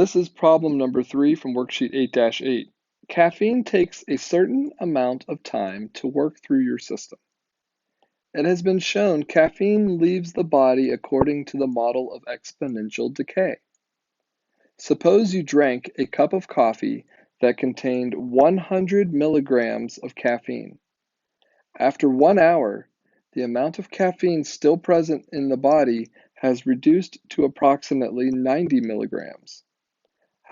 This is problem number 3 from worksheet 8-8. Caffeine takes a certain amount of time to work through your system. It has been shown caffeine leaves the body according to the model of exponential decay. Suppose you drank a cup of coffee that contained 100 milligrams of caffeine. After 1 hour, the amount of caffeine still present in the body has reduced to approximately 90 milligrams.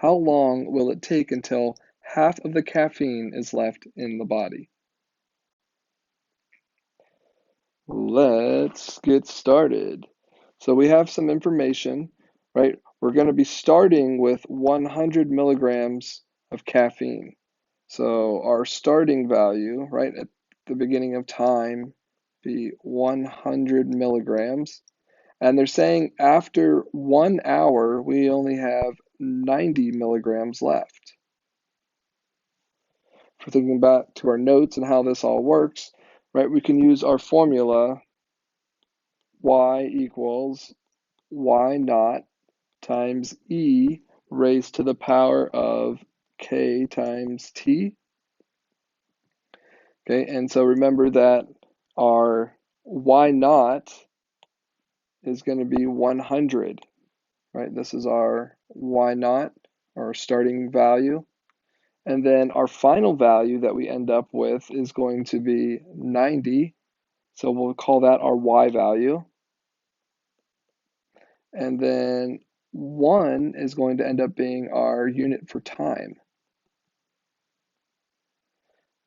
How long will it take until half of the caffeine is left in the body? Let's get started. So we have some information, right? We're going to be starting with 100 milligrams of caffeine. So our starting value, right, at the beginning of time, be 100 milligrams. And they're saying after 1 hour, we only have 90 milligrams left. If we're thinking back to our notes and how this all works, right, we can use our formula y equals y naught times e raised to the power of k times t. Okay, and so remember that our y naught is going to be 100, right? This is our y naught, our starting value. And then our final value that we end up with is going to be 90. So we'll call that our y value. And then 1 is going to end up being our unit for time.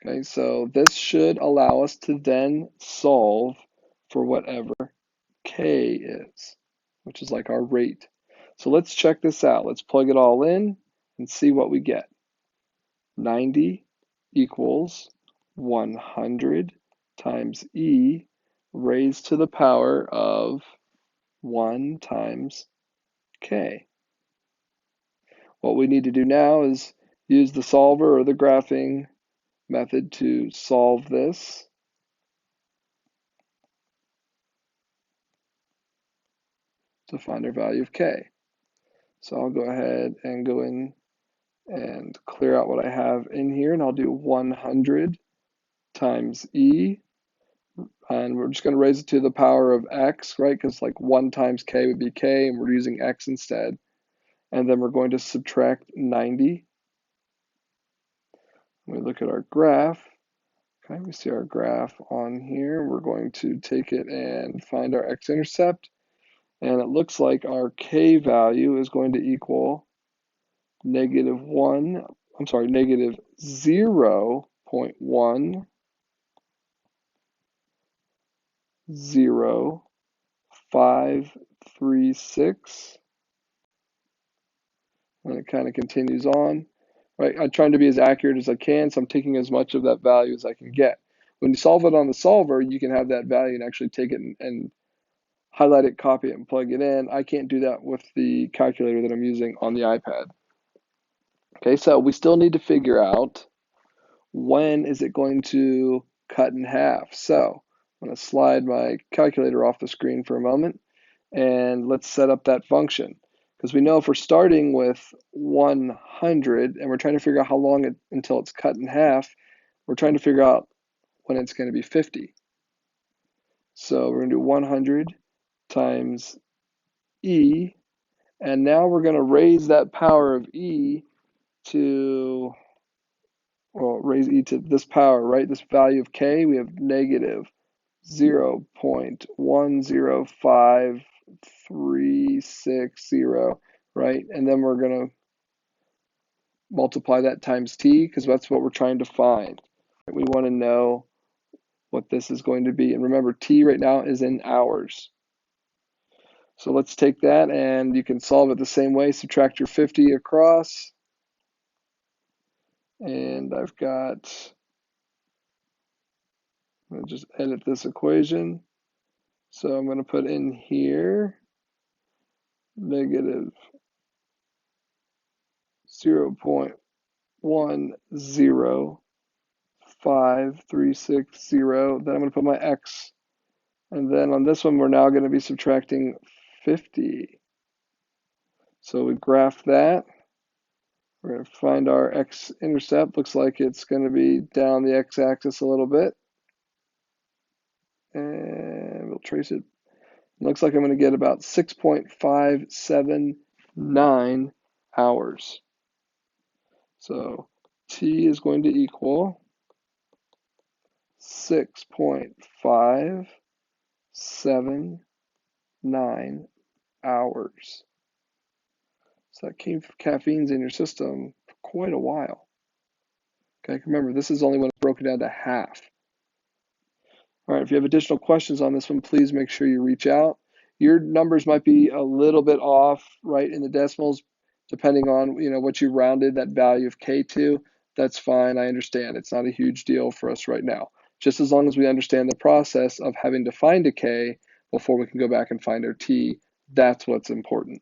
Okay, so this should allow us to then solve for whatever k is, which is like our rate. So let's check this out. Let's plug it all in and see what we get. 90 equals 100 times e raised to the power of 1 times k. What we need to do now is use the solver or the graphing method to solve this. To find our value of k. So I'll go ahead and go in and clear out what I have in here, and I'll do 100 times e, and we're just going to raise it to the power of x, right? Because like 1 times k would be k, and we're using x instead. And then we're going to subtract 90. When we look at our graph, okay, we see our graph on here. We're going to take it and find our x-intercept. And it looks like our k value is going to equal negative 0.100536. And it kind of continues on, right? I'm trying to be as accurate as I can, so I'm taking as much of that value as I can get. When you solve it on the solver, you can have that value and actually take it and highlight it, copy it, and plug it in. I can't do that with the calculator that I'm using on the iPad. Okay, so we still need to figure out when is it going to cut in half. So I'm going to slide my calculator off the screen for a moment, and let's set up that function. Because we know if we're starting with 100 and we're trying to figure out how long until it's cut in half, we're trying to figure out when it's going to be 50. So we're going to do 100 times e, and now we're going to raise that power of e to, well, raise e to this power, right? This value of k, we have negative 0.105360, right? And then we're going to multiply that times t because that's what we're trying to find. We want to know what this is going to be. And remember, t right now is in hours. So let's take that, and you can solve it the same way. Subtract your 50 across. And I've got, I'm going to just edit this equation. So I'm going to put in here negative 0.105360. Then I'm going to put my x. And then on this one, we're now going to be subtracting 50. So we graph that. We're going to find our x-intercept. Looks like it's going to be down the x-axis a little bit. And we'll trace it. Looks like I'm going to get about 6.579 hours. So t is going to equal 6.579 hours. So that caffeine's in your system for quite a while. Okay, remember, this is only when it's broken down to half. All right, if you have additional questions on this one, please make sure you reach out. Your numbers might be a little bit off, right, in the decimals, depending on what you rounded that value of k to. That's fine. I understand. It's not a huge deal for us right now. Just as long as we understand the process of having to find a k before we can go back and find our t, that's what's important.